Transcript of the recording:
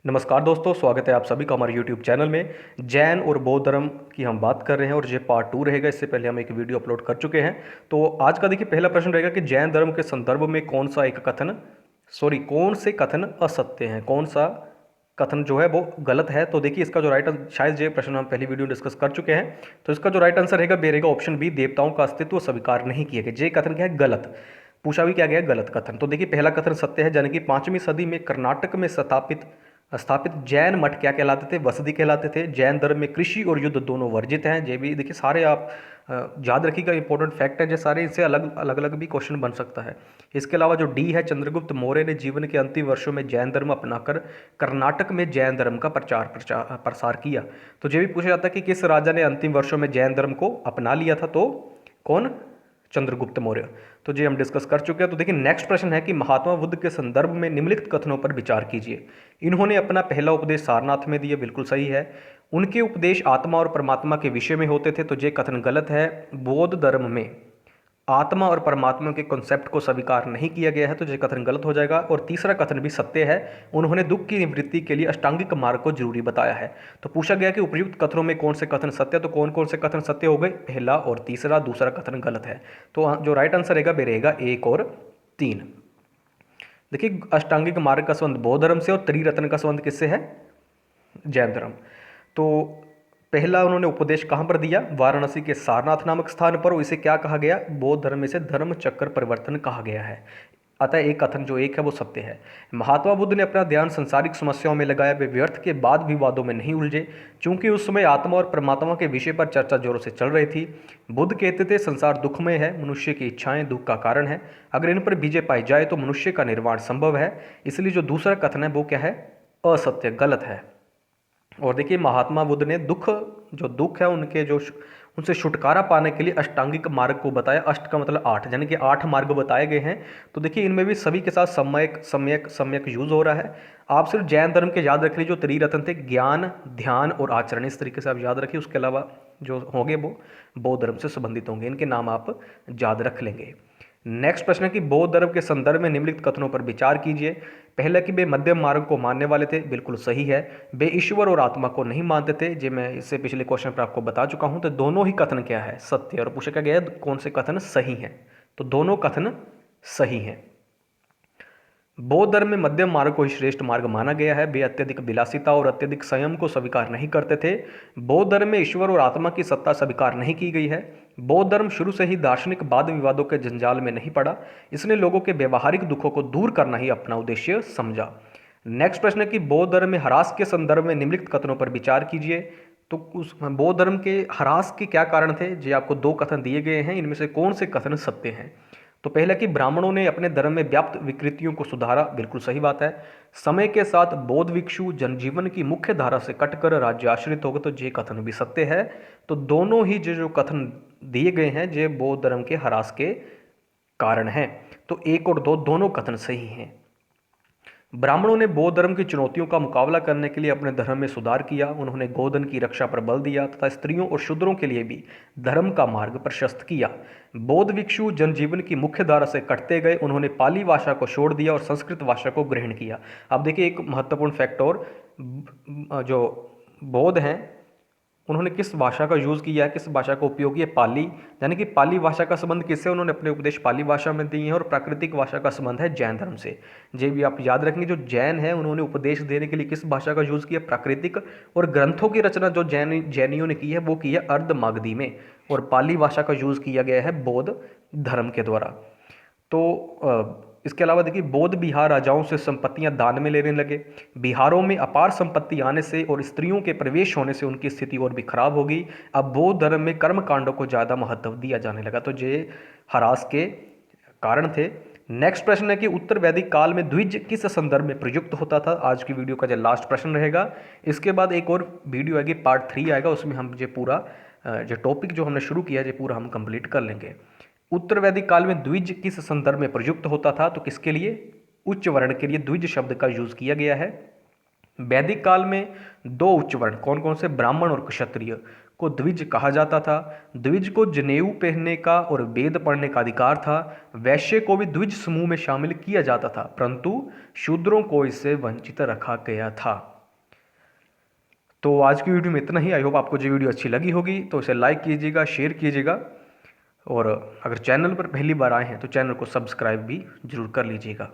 नमस्कार दोस्तों, स्वागत है आप सभी का हमारे YouTube चैनल में। जैन और बौद्ध धर्म की हम बात कर रहे हैं और ये पार्ट 2 रहेगा। इससे पहले हम एक वीडियो अपलोड कर चुके हैं। तो आज का देखिए पहला प्रश्न रहेगा कि जैन धर्म के संदर्भ में कौन से कथन असत्य हैं, कौन सा कथन जो है वो गलत है। तो देखिए इसका जो राइट आंसर, शायद ये प्रश्न हम पहली वीडियो डिस्कस कर चुके हैं, तो इसका जो राइट आंसर रहेगा ऑप्शन बी, देवताओं का अस्तित्व स्वीकार नहीं किया गया। ये कथन क्या है? गलत। पूछा भी क्या गया? गलत कथन। तो देखिए पहला कथन सत्य है, यानी कि 5वीं सदी में कर्नाटक में स्थापित स्थापित जैन मठ क्या कहलाते थे? वसदी कहलाते थे। जैन धर्म में कृषि और युद्ध दोनों वर्जित हैं। ये भी देखिए सारे आप याद रखिएगा, इंपॉर्टेंट फैक्ट है। जो सारे इनसे अलग अलग भी क्वेश्चन बन सकता है। इसके अलावा जो डी है, चंद्रगुप्त मौर्य ने जीवन के अंतिम वर्षों में जैन धर्म अपनाकर कर्नाटक में जैन धर्म का प्रसार किया। तो ये भी पूछा जाता है कि किस राजा ने अंतिम वर्षों में जैन धर्म को अपना लिया था? तो कौन? चंद्रगुप्त मौर्य। तो ये हम डिस्कस कर चुके हैं। तो देखिए नेक्स्ट प्रश्न है कि महात्मा बुद्ध के संदर्भ में निम्नलिखित कथनों पर विचार कीजिए। इन्होंने अपना पहला उपदेश सारनाथ में दिया, बिल्कुल सही है। उनके उपदेश आत्मा और परमात्मा के विषय में होते थे, तो ये कथन गलत है। बौद्ध धर्म में आत्मा और परमात्मा के कॉन्सेप्ट को स्वीकार नहीं किया गया है, तो ये कथन गलत हो जाएगा। और तीसरा कथन भी सत्य है, उन्होंने दुख की निवृत्ति के लिए अष्टांगिक मार्ग को जरूरी बताया है। तो पूछा गया कि उपर्युक्त कथनों में कौन से कथन सत्य है, तो कौन कौन से कथन सत्य हो गए? पहला और तीसरा, दूसरा कथन गलत है। तो जो राइट आंसर रहेगा 1 और 3। देखिए अष्टांगिक मार्ग का संबंध बौद्ध धर्म से और त्रिरत्न का संबंध किससे है? जैन धर्म। तो पहला उन्होंने उपदेश कहाँ पर दिया? वाराणसी के सारनाथ नामक स्थान पर। और इसे क्या कहा गया? बौद्ध धर्म में से धर्म चक्र परिवर्तन कहा गया है। अतः एक कथन जो एक है वो सत्य है। महात्मा बुद्ध ने अपना ध्यान संसारिक समस्याओं में लगाया, वे व्यर्थ के बाद विवादों में नहीं उलझे, क्योंकि उस समय आत्मा और परमात्मा के विषय पर चर्चा जोरों से चल रही थी। बुद्ध कहते थे संसार दुखमय है, मनुष्य की इच्छाएं दुख का कारण है, अगर इन पर विजय पाई जाए तो मनुष्य का निर्वाण संभव है। इसलिए जो दूसरा कथन है वो क्या है? असत्य, गलत है। और देखिए महात्मा बुद्ध ने दुख है उनसे छुटकारा पाने के लिए अष्टांगिक मार्ग को बताया। अष्ट का मतलब 8, यानी कि 8 मार्ग बताए गए हैं। तो देखिए इनमें भी सभी के साथ सम्यक यूज हो रहा है। आप सिर्फ जैन धर्म के याद रख लीजिए, जो त्रिरत्न थे, ज्ञान, ध्यान और आचरण, इस तरीके से आप याद रखिए। उसके अलावा जो होंगे वो बौद्ध धर्म से संबंधित होंगे, इनके नाम आप याद रख लेंगे। नेक्स्ट प्रश्न है कि बौद्ध धर्म के संदर्भ में निम्नलिखित कथनों पर विचार कीजिए। पहला कि वे मध्यम मार्ग को मानने वाले थे, बिल्कुल सही है। वे ईश्वर और आत्मा को नहीं मानते थे, जो मैं इससे पिछले क्वेश्चन पर आपको बता चुका हूं। तो दोनों ही कथन क्या है? सत्य। और पूछा क्या गया है कौन से कथन सही हैं? तो दोनों कथन सही हैं। बौद्ध धर्म में मध्यम मार्ग को ही श्रेष्ठ मार्ग माना गया है। वे अत्यधिक विलासिता और अत्यधिक संयम को स्वीकार नहीं करते थे। बौद्ध धर्म में ईश्वर और आत्मा की सत्ता स्वीकार नहीं की गई है। बौद्ध धर्म शुरू से ही दार्शनिक वाद विवादों के जंजाल में नहीं पड़ा, इसने लोगों के व्यवहारिक दुखों को दूर करना ही अपना उद्देश्य समझा। नेक्स्ट प्रश्न है कि बौद्ध धर्म में ह्रास के संदर्भ में निम्नलिखित कथनों पर विचार कीजिए। तो उस बौद्ध धर्म के ह्रास के क्या कारण थे? जी आपको 2 कथन दिए गए हैं, इनमें से कौन से कथन सत्य हैं? तो पहला कि ब्राह्मणों ने अपने धर्म में व्याप्त विकृतियों को सुधारा, बिल्कुल सही बात है। समय के साथ बौद्ध भिक्षु जनजीवन की मुख्य धारा से कटकर राज्य आश्रित हो गए, तो ये कथन भी सत्य है। तो दोनों ही जो कथन दिए गए हैं ये बौद्ध धर्म के ह्रास के कारण हैं। तो 1 और 2 दोनों कथन सही हैं। ब्राह्मणों ने बौद्ध धर्म की चुनौतियों का मुकाबला करने के लिए अपने धर्म में सुधार किया। उन्होंने गोधन की रक्षा पर बल दिया तथा स्त्रियों और शूद्रों के लिए भी धर्म का मार्ग प्रशस्त किया। बौद्ध भिक्षु जनजीवन की मुख्य धारा से कटते गए, उन्होंने पाली भाषा को छोड़ दिया और संस्कृत भाषा को ग्रहण किया। अब देखिए एक महत्वपूर्ण फैक्टर, जो बौद्ध हैं उन्होंने किस भाषा का यूज़ किया है, किस भाषा का उपयोग किया? पाली, यानी कि पाली भाषा का संबंध किससे? उन्होंने अपने उपदेश पाली भाषा में दिए हैं। और प्राकृतिक भाषा का संबंध है जैन धर्म से। ये भी आप याद रखेंगे, जो जैन है उन्होंने उपदेश देने के लिए किस भाषा का यूज़ किया? प्राकृतिक। और ग्रंथों की रचना जो जैनियों ने की है वो की है अर्धमागधी में, और पाली भाषा का यूज़ किया गया है बौद्ध धर्म के द्वारा। तो इसके अलावा देखिए बौद्ध बिहार राजाओं से संपत्तियां दान में लेने लगे। बिहारों में अपार संपत्ति आने से और स्त्रियों के प्रवेश होने से उनकी स्थिति और भी खराब हो गई। अब बौद्ध धर्म में कर्म कांडों को ज़्यादा महत्व दिया जाने लगा, तो ये ह्रास के कारण थे। नेक्स्ट प्रश्न है कि उत्तर वैदिक काल में द्विज किस संदर्भ में प्रयुक्त होता था? आज की वीडियो का जो लास्ट प्रश्न रहेगा। इसके बाद एक और वीडियो आएगी, पार्ट 3 आएगा, उसमें हम ये पूरा जो टॉपिक जो हमने शुरू किया ये पूरा हम कंप्लीट कर लेंगे। उत्तर वैदिक काल में द्विज किस संदर्भ में प्रयुक्त होता था? तो किसके लिए? उच्च वर्ण के लिए द्विज शब्द का यूज किया गया है। वैदिक काल में 2 उच्च वर्ण कौन कौन से? ब्राह्मण और क्षत्रिय। को द्विज कहा जाता था। द्विज को जनेऊ पहनने का और वेद पढ़ने का अधिकार था। वैश्य को भी द्विज समूह में शामिल किया जाता था, परंतु शूद्रों को इससे वंचित रखा गया था। तो आज की वीडियो में इतना ही। आई होप आपको जो वीडियो अच्छी लगी होगी, तो इसे लाइक कीजिएगा, शेयर कीजिएगा, और अगर चैनल पर पहली बार आए हैं तो चैनल को सब्सक्राइब भी जरूर कर लीजिएगा।